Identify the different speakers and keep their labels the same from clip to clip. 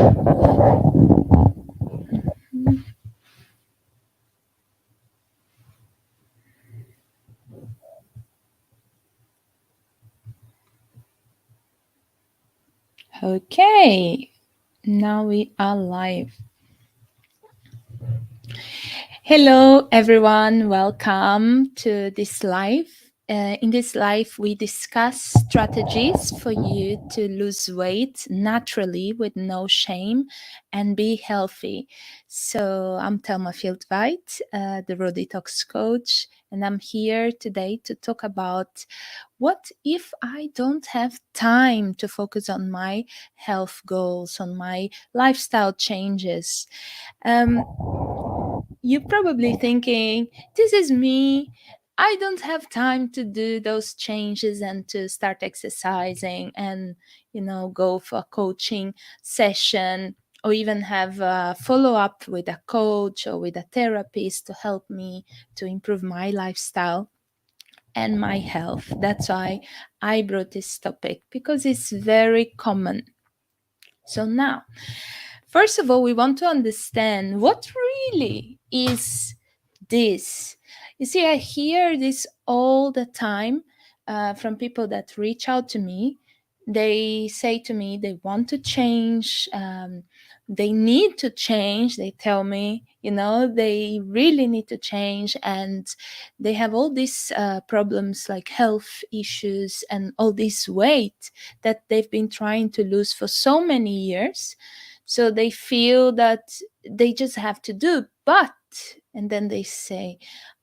Speaker 1: Okay, now we are live. Hello, everyone. Welcome to this live. In this live, we discuss strategies for you to lose weight naturally with no shame and be healthy. So, I'm Thelma Fieldweit, the Raw Detox coach, and I'm here today to talk about what if I don't have time to focus on my health goals, on my lifestyle changes. You're probably thinking, this is me. I don't have time to do those changes and to start exercising and, go for a coaching session or even have a follow up with a coach or with a therapist to help me to improve my lifestyle and my health. That's why I brought this topic because it's very common. So now, first of all, we want to understand what really is this. You see, I hear this all the time from people that reach out to me. They say to me they want to change, they need to change. They tell me, they really need to change, and they have all these problems like health issues and all this weight that they've been trying to lose for so many years. So they feel that they just have to do, but and then they say,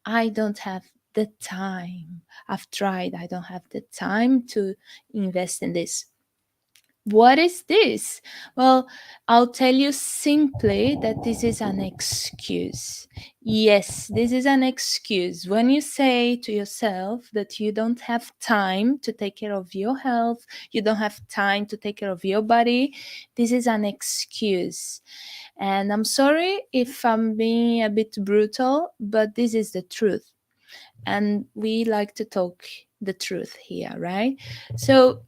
Speaker 1: I don't have the time. I've tried, I don't have the time to invest in this. What is this? Well, I'll tell you simply that this is an excuse. Yes, this is an excuse. When you say to yourself that you don't have time to take care of your health, you don't have time to take care of your body, this is an excuse. And I'm sorry if I'm being a bit brutal, but this is the truth. And we like to talk the truth here, right? So,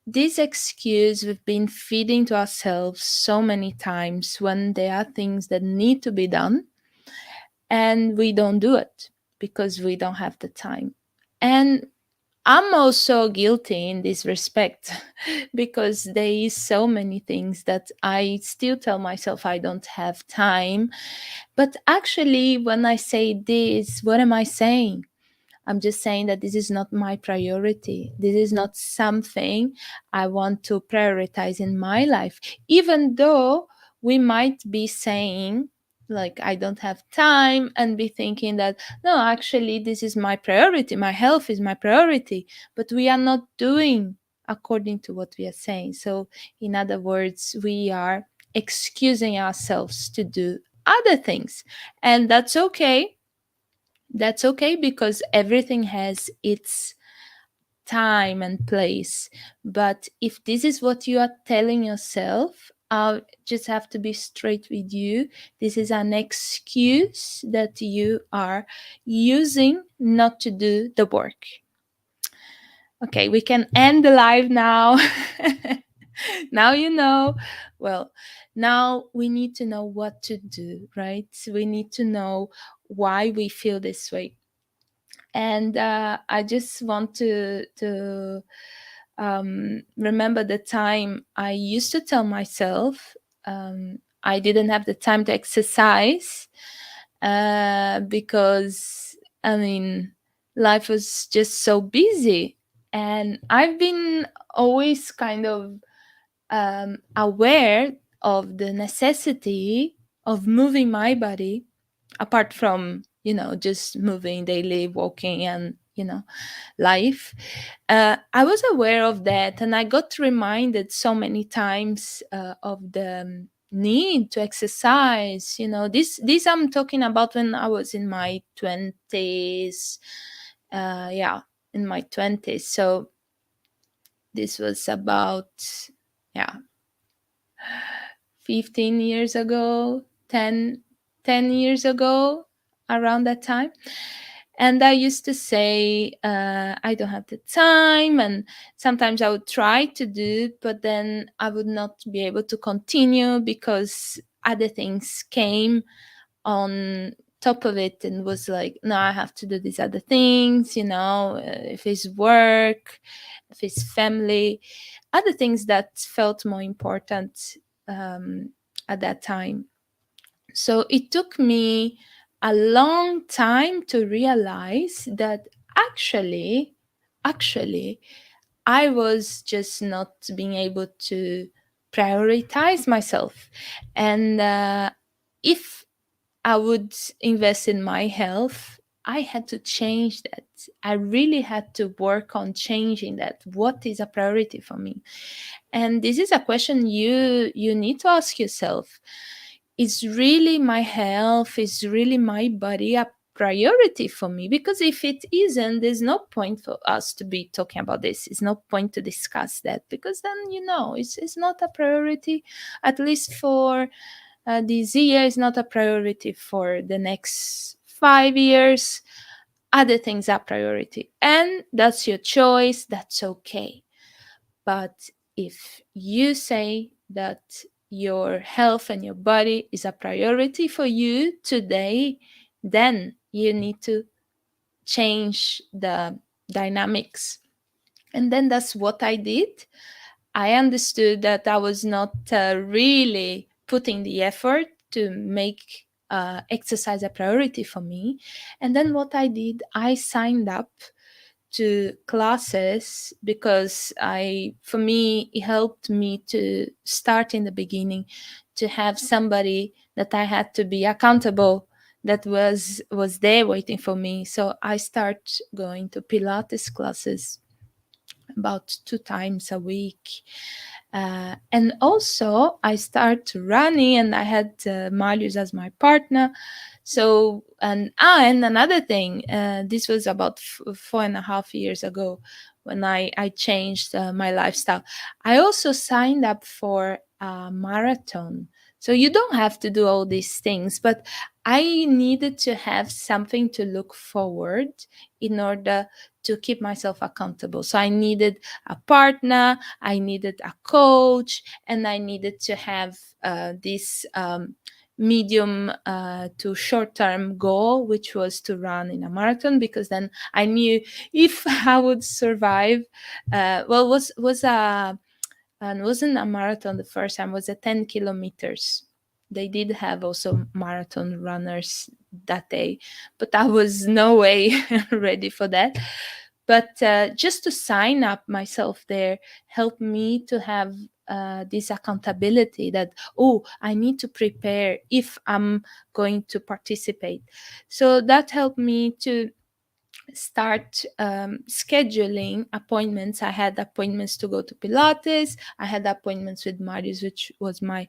Speaker 1: this excuse we've been feeding to ourselves so many times when there are things that need to be done and we don't do it because we don't have the time. And I'm also guilty in this respect because there is so many things that I still tell myself I don't have time. But actually, when I say this, what am I saying? I'm just saying that this is not my priority. This is not something I want to prioritize in my life, even though we might be saying, like, I don't have time, and be thinking that, no, actually, this is my priority. My health is my priority. But we are not doing according to what we are saying. So, in other words, we are excusing ourselves to do other things. And that's okay. That's okay because everything has its time and place. But if this is what you are telling yourself, I just have to be straight with you. This is an excuse that you are using not to do the work. Okay, we can end the live now. Now you know. Well, now we need to know what to do, right? We need to know why we feel this way. And I just want to remember the time I used to tell myself I didn't have the time to exercise because I mean life was just so busy, and I've been always kind of aware of the necessity of moving my body apart from just moving daily walking and life. I was aware of that, and I got reminded so many times of the need to exercise. This I'm talking about when I was in my 20s. Yeah, in my 20s. So this was about, yeah, 15 years ago, 10 years ago, around that time. And I used to say, I don't have the time. And sometimes I would try to do it, but then I would not be able to continue because other things came on top of it and was like, no, I have to do these other things, if it's work, if it's family, other things that felt more important um, at that time. So it took me a long time to realize that actually, I was just not being able to prioritize myself. And if I would invest in my health, I had to change that. I really had to work on changing that. What is a priority for me? And this is a question you need to ask yourself. Is really my health, is really my body a priority for me? Because if it isn't, there's no point for us to be talking about this. It's no point to discuss that, because then it's not a priority, at least for this year. Is not a priority for the next 5 years. Other things are priority, and that's your choice. That's okay. But if you say that your health and your body is a priority for you today, then you need to change the dynamics. And then that's what I did. I understood that I was not really putting the effort to make exercise a priority for me. And then what I did, I signed up to classes, because for me, it helped me to start in the beginning, to have somebody that I had to be accountable, that was there waiting for me. So I start going to Pilates classes about 2 times a week. And also I start running, and I had Marius as my partner. So, and another thing, this was about 4.5 years ago, when I changed my lifestyle. I also signed up for a marathon. So you don't have to do all these things, but I needed to have something to look forward in order to keep myself accountable. So I needed a partner, I needed a coach, and I needed to have this medium to short term goal, which was to run in a marathon, because then I knew if I would survive. Well, was a and wasn't a marathon the first time, was a 10 kilometers. They did have also marathon runners that day, but I was no way ready for that. But just to sign up myself there helped me to have this accountability that, oh, I need to prepare if I'm going to participate. So that helped me to start scheduling appointments. I had appointments to go to Pilates. I had appointments with Marius, which was my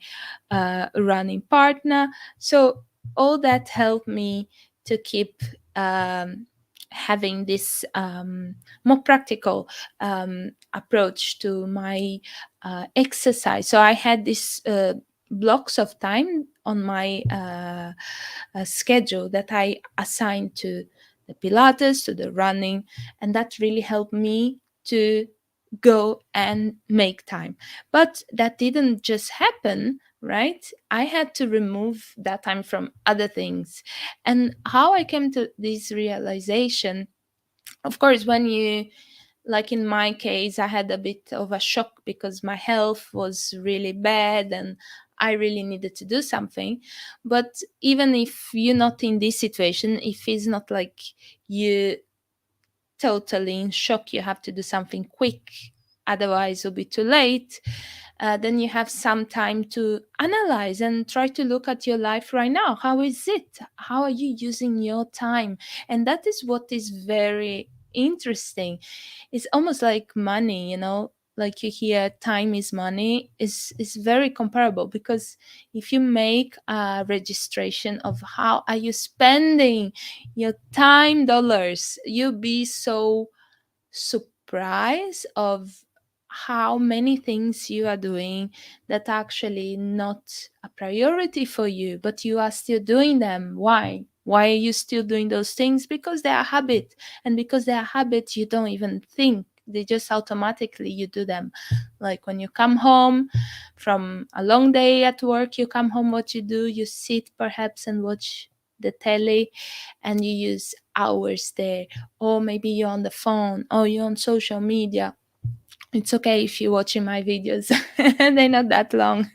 Speaker 1: running partner. So all that helped me to keep having this more practical approach to my exercise. So I had this blocks of time on my schedule that I assigned to the Pilates, to the running, and that really helped me to go and make time. But that didn't just happen, right? I had to remove that time from other things. And how I came to this realization, of course, when you, like in my case, I had a bit of a shock because my health was really bad and I really needed to do something. But even if you're not in this situation, if it's not like you totally in shock, you have to do something quick, otherwise it'll be too late. Then you have some time to analyze and try to look at your life right now. How is it? How are you using your time? And that is what is very interesting. It's almost like money, like you hear time is money, is very comparable, because if you make a registration of how are you spending your time dollars, you'll be so surprised of how many things you are doing that are actually not a priority for you, but you are still doing them. Why are you still doing those things? Because they are habit, and because they are habits, you don't even think, they just automatically you do them. Like when you come home from a long day at work, you come home, what you do, you sit perhaps and watch the telly, and you use hours there. Or maybe you're on the phone, or you're on social media. It's okay if you're watching my videos. They're not that long.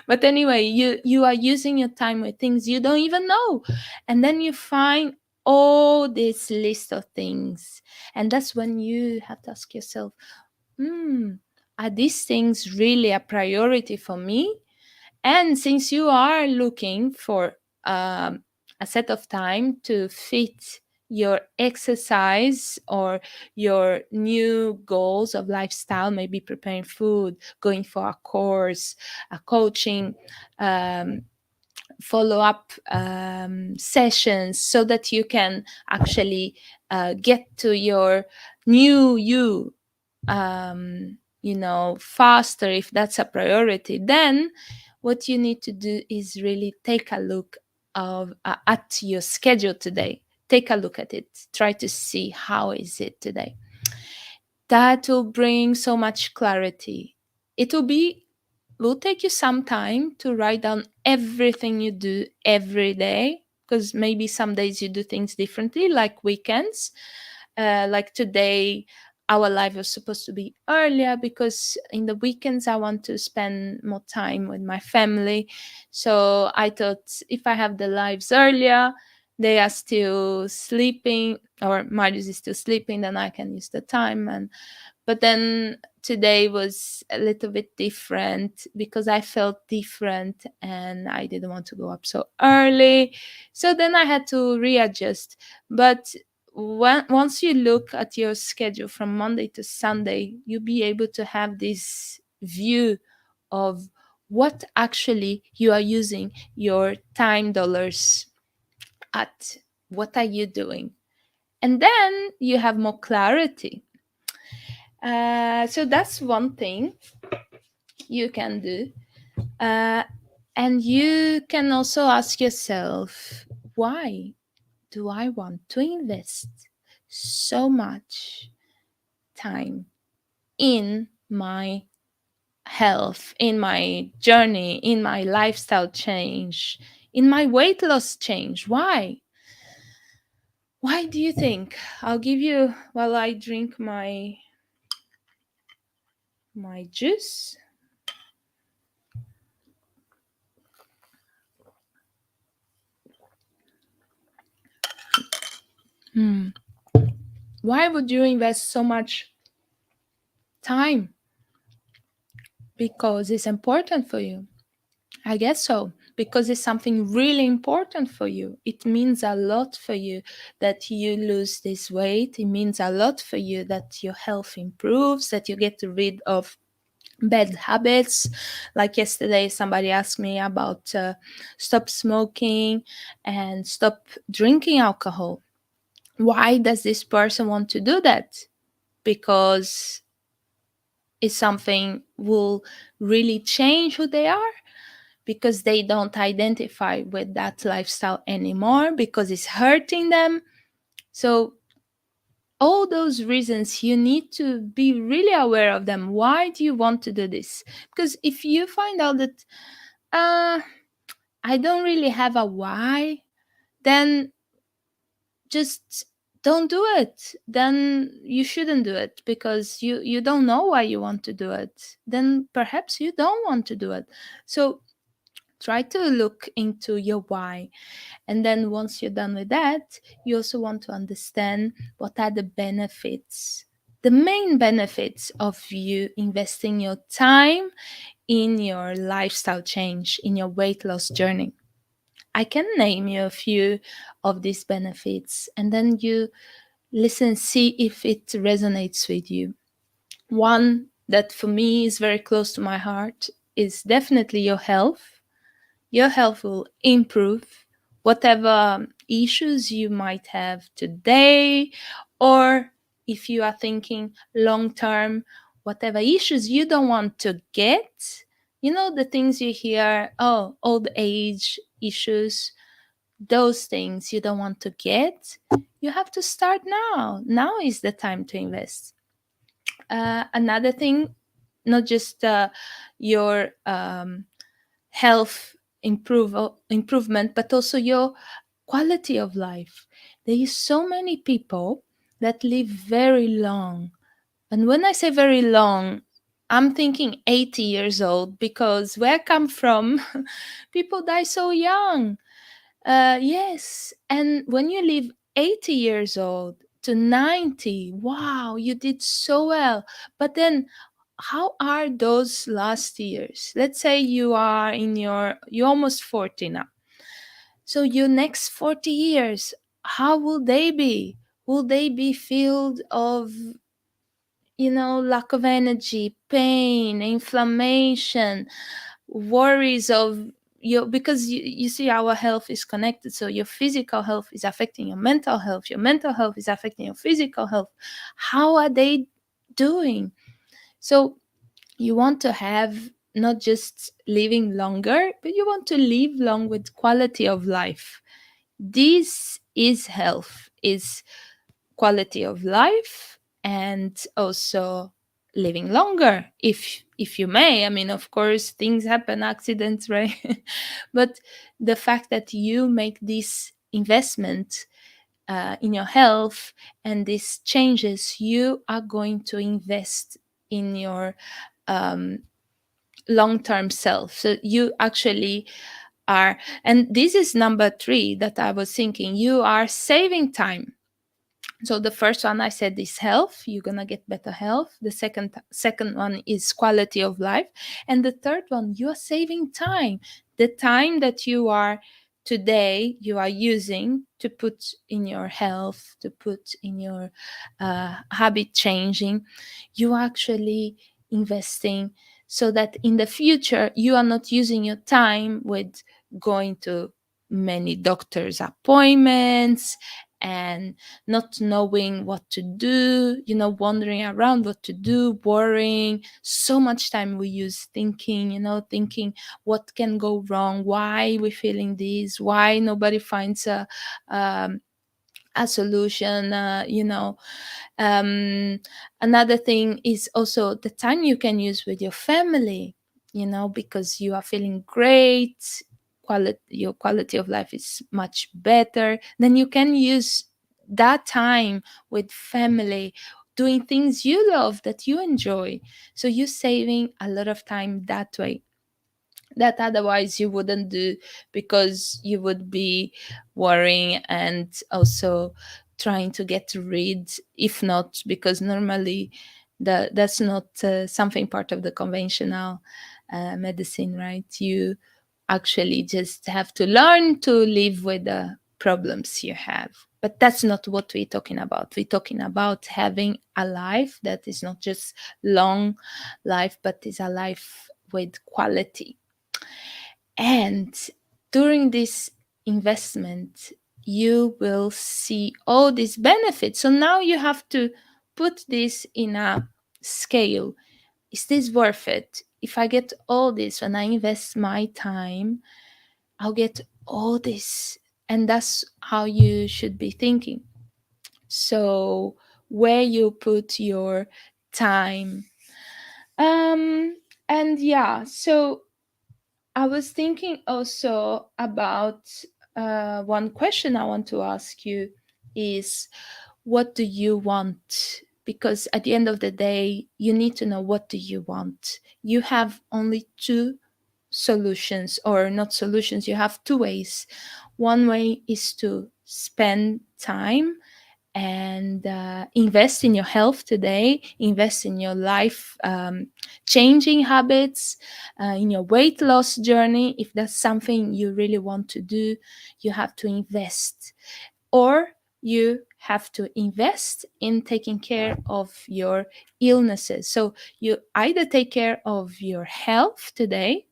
Speaker 1: But anyway, you are using your time with things you don't even know. And then you find all this list of things. And that's when you have to ask yourself, hmm, are these things really a priority for me? And since you are looking for a set of time to fit your exercise or your new goals of lifestyle, maybe preparing food, going for a course, a coaching, um, follow up sessions, so that you can actually get to your new you, faster, if that's a priority, then what you need to do is really take a look at your schedule today. Take a look at it. Try to see how is it today. That will bring so much clarity. It will take you some time to write down everything you do every day, because maybe some days you do things differently, like weekends. Like today, our live was supposed to be earlier because in the weekends I want to spend more time with my family. So I thought if I have the lives earlier, they are still sleeping, or Marius is still sleeping, then I can use the time. And but then today was a little bit different because I felt different and I didn't want to go up so early. So then I had to readjust. But once you look at your schedule from Monday to Sunday, you'll be able to have this view of what actually you are using your time dollars at. What are you doing? And then you have more clarity. So that's one thing you can do. Uh, and you can also ask yourself, why do I want to invest so much time in my health, in my journey, in my lifestyle change, in my weight loss change? Why? Why do you think? I'll give you while I drink my juice. Hmm. Why would you invest so much time? Because it's important for you. I guess so. Because it's something really important for you. It means a lot for you that you lose this weight. It means a lot for you that your health improves, that you get rid of bad habits. Like yesterday, somebody asked me about stop smoking and stop drinking alcohol. Why does this person want to do that? Because it's something will really change who they are, because they don't identify with that lifestyle anymore, because it's hurting them. So all those reasons, you need to be really aware of them. Why do you want to do this? Because if you find out that uh I don't really have a why, then just don't do it. Then you shouldn't do it, because you don't know why you want to do it. Then perhaps you don't want to do it. So try to look into your why. And then once you're done with that, you also want to understand what are the benefits, the main benefits of you investing your time in your lifestyle change, in your weight loss journey. I can name you a few of these benefits, and then you listen, see if it resonates with you. One that for me is very close to my heart is definitely your health. Your health will improve. Whatever issues you might have today, or if you are thinking long term, whatever issues you don't want to get, the things you hear, oh, old age issues, those things you don't want to get, you have to start now. Now is the time to invest. Another thing, not just your health improvement, but also your quality of life. There is so many people that live very long. And when I say very long, I'm thinking 80 years old, because where I come from, people die so young. Yes. And when you live 80 years old to 90, wow, you did so well. But then, how are those last years? Let's say you're almost 40 now. So your next 40 years, how will they be? Will they be filled of, lack of energy, pain, inflammation, worries of your, because you see, our health is connected. So your physical health is affecting your mental health is affecting your physical health. How are they doing? So you want to have not just living longer, but you want to live long with quality of life. This is health, is quality of life, and also living longer, if you may. I mean, of course, things happen, accidents, right? But the fact that you make this investment in your health, and these changes, you are going to invest in your um, long-term self. So you actually are, and this is number three that I was thinking, you are saving time. So the first one I said is health. You're gonna get better health. The second one is quality of life, and the third one, you are saving time. The time that you are today, you are using to put in your health, to put in your habit changing. You are actually investing, so that in the future you are not using your time with going to many doctor's appointments and not knowing what to do, wandering around what to do, worrying. So much time we use thinking, thinking what can go wrong, why we feeling this, why nobody finds um, a solution. um, Another thing is also the time you can use with your family, because you are feeling great, your quality of life is much better, then you can use that time with family, doing things you love, that you enjoy. So you're saving a lot of time that way, that otherwise you wouldn't do, because you would be worrying and also trying to get rid, if not, because normally that's not something part of the conventional medicine, right? You actually just have to learn to live with the problems you have. But that's not what we're talking about. We're talking about having a life that is not just long life, but is a life with quality. And during this investment, you will see all these benefits. So now you have to put this in a scale. Is this worth it? If I get all this when I invest my time, I'll get all this. And that's how you should be thinking. So, where you put your time. And yeah, so I was thinking also about one question I want to ask you is, what do you want? Because at the end of the day, you need to know, what do you want? You have only two solutions, or not solutions, you have two ways. One way is to spend time and invest in your health today, invest in your life changing habits, in your weight loss journey. If that's something you really want to do, you have to invest. Or you have to invest in taking care of your illnesses. So you either take care of your health today,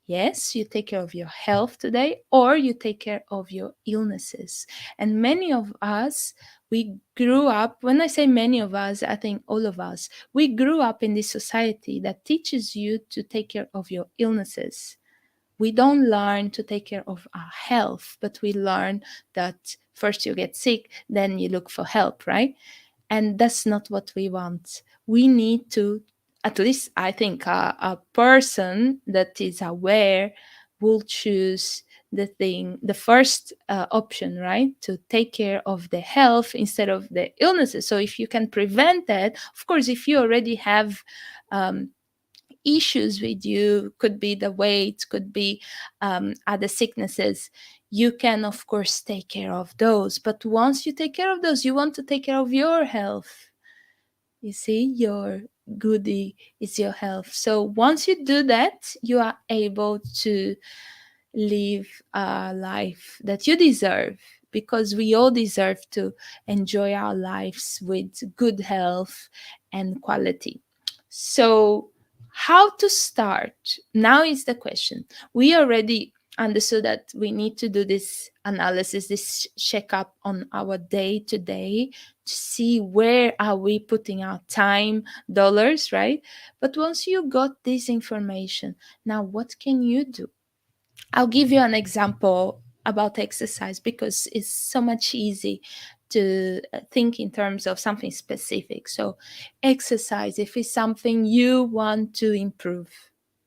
Speaker 1: Yes, you take care of your health today, or you take care of your illnesses. And many of us, we grew up, when I say many of us, I think all of us, we grew up in this society that teaches you to take care of your illnesses. We don't learn to take care of our health, but we learn that first you get sick, then you look for help, right? And that's not what we want. We need to, at least I think, a person that is aware will choose the first option, right? To take care of the health instead of the illnesses. So if you can prevent that, of course, if you already have um, issues with you, could be the weight, could be other sicknesses, you can of course take care of those. But once you take care of those, you want to take care of your health. You see, your goodie is your health. So once you do that, you are able to live a life that you deserve, because we all deserve to enjoy our lives with good health and quality. So, how to start? Now is the question. We already understood that we need to do this analysis, this checkup on our day to day to see where are we putting our time, dollars, right? But once you got this information, now what can you do? I'll give you an example about exercise because it's so much easy to think in terms of something specific. So, exercise, if it's something you want to improve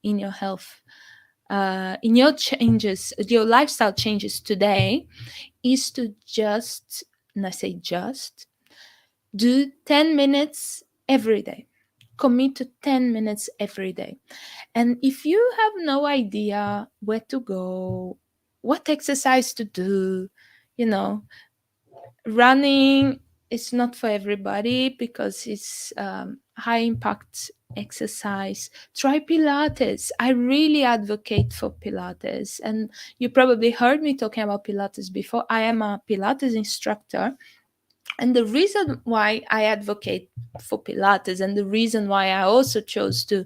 Speaker 1: in your health, in your changes, your lifestyle changes today, is to just, and I say just, do 10 minutes every day. Commit to 10 minutes every day. And if you have no idea where to go, what exercise to do, you know, running is not for everybody because it's high impact exercise. Try Pilates. I really advocate for Pilates. And you probably heard me talking about Pilates before. I am a Pilates instructor. And the reason why I advocate for Pilates, and the reason why I also chose to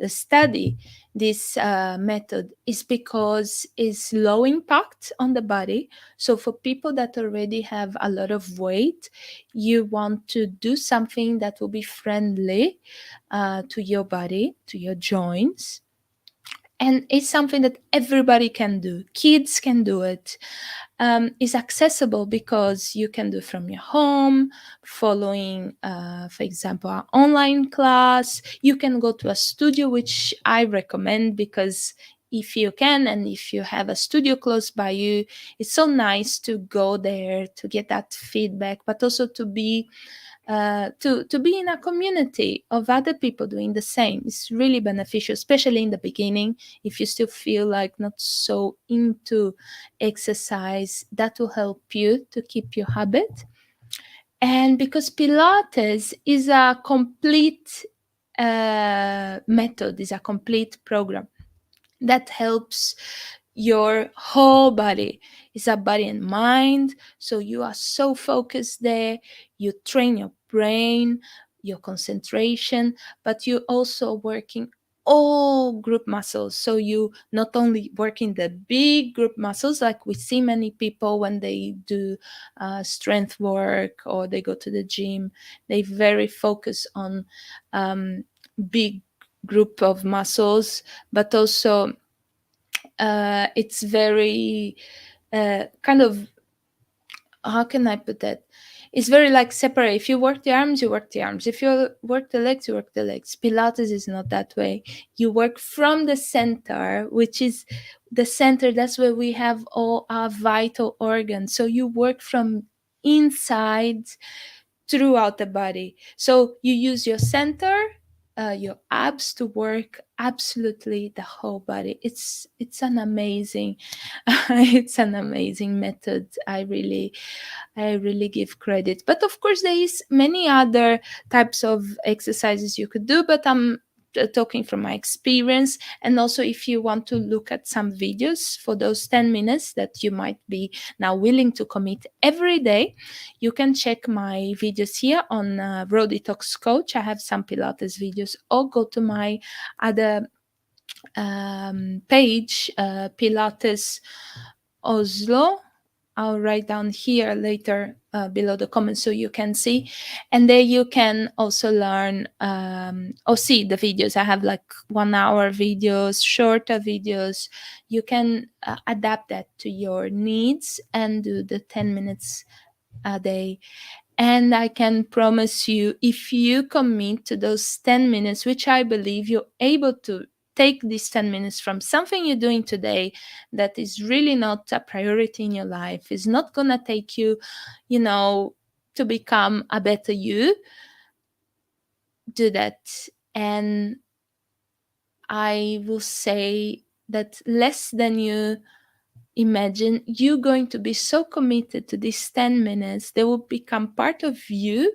Speaker 1: study this method, is because it's low impact on the body. So for people that already have a lot of weight, you want to do something that will be friendly to your body, to your joints. And it's something that everybody can do. Kids can do it. Is accessible because you can do from your home, following, for example, an online class. You can go to a studio, which I recommend, because if you can and if you have a studio close by you, it's so nice to go there to get that feedback, but also to be to be in a community of other people doing the same. It's really beneficial, especially in the beginning. If you still feel like not so into exercise, that will help you to keep your habit. And because Pilates is a complete method, is a complete program that helps your whole body. It's a body and mind. So you are so focused there. You train your brain, your concentration, but you also working all group muscles. So you not only working the big group muscles, like we see many people when they do strength work or they go to the gym, they very focus on big group of muscles, but also it's very kind of, how can I put that? It's very like separate. If you work the arms, you work the arms. If you work the legs, you work the legs. Pilates is not that way. You work from the center, which is the center. That's where we have all our vital organs. So you work from inside throughout the body. So you use your center, your abs to work absolutely the whole body. It's an amazing, it's an amazing method. I really give credit. But of course, there is many other types of exercises you could do. But I'm talking from my experience. And also, if you want to look at some videos for those 10 minutes that you might be now willing to commit every day, you can check my videos here on Raw Detox Coach. I have some Pilates videos, or go to my other page, Pilates Oslo. I'll write down here later below the comments so you can see. And there you can also learn or see the videos. I have like 1 hour videos, shorter videos. You can adapt that to your needs and do the 10 minutes a day. And I can promise you, if you commit to those 10 minutes, which I believe you're able to take these 10 minutes from something you're doing today that is really not a priority in your life, is not going to take you, to become a better you, do that. And I will say that less than you imagine, you're going to be so committed to these 10 minutes, they will become part of you,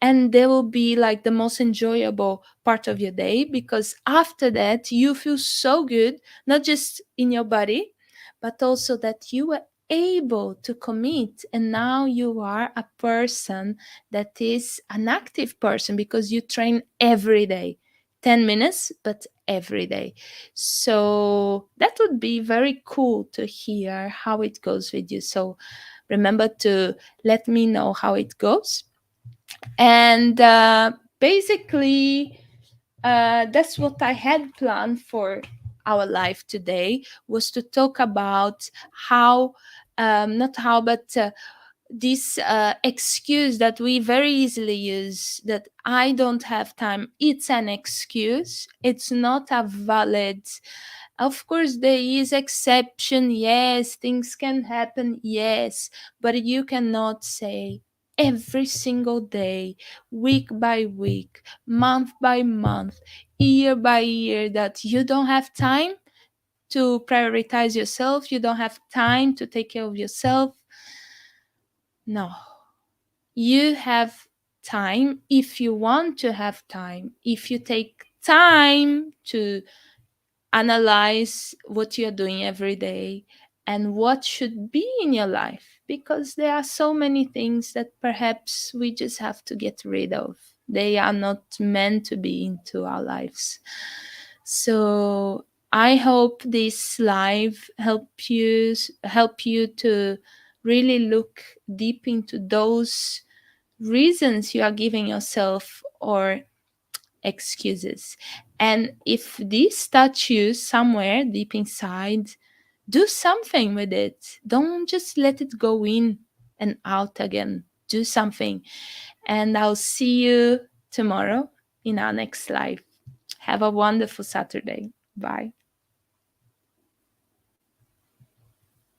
Speaker 1: and they will be like the most enjoyable part of your day, because after that you feel so good, not just in your body, but also that you were able to commit, and now you are a person that is an active person because you train every day, 10 minutes, but every day. So that would be very cool to hear how it goes with you. So remember to let me know how it goes. And basically, that's what I had planned for our life today, was to talk about how, not how, but this excuse that we very easily use, that I don't have time. It's an excuse. It's not a valid. Of course, there is exception. Yes, things can happen. Yes, but you cannot say every single day, week by week, month by month, year by year, that you don't have time to prioritize yourself. You don't have time to take care of yourself. No, you have time if you want to have time. If you take time to analyze what you're doing every day and what should be in your life, because there are so many things that perhaps we just have to get rid of. They are not meant to be into our lives. So I hope this live help you to really look deep into those reasons you are giving yourself, or excuses. And if this touch you somewhere deep inside, do something with it. Don't just let it go in and out again. Do something. And I'll see you tomorrow in our next live. Have a wonderful Saturday. Bye.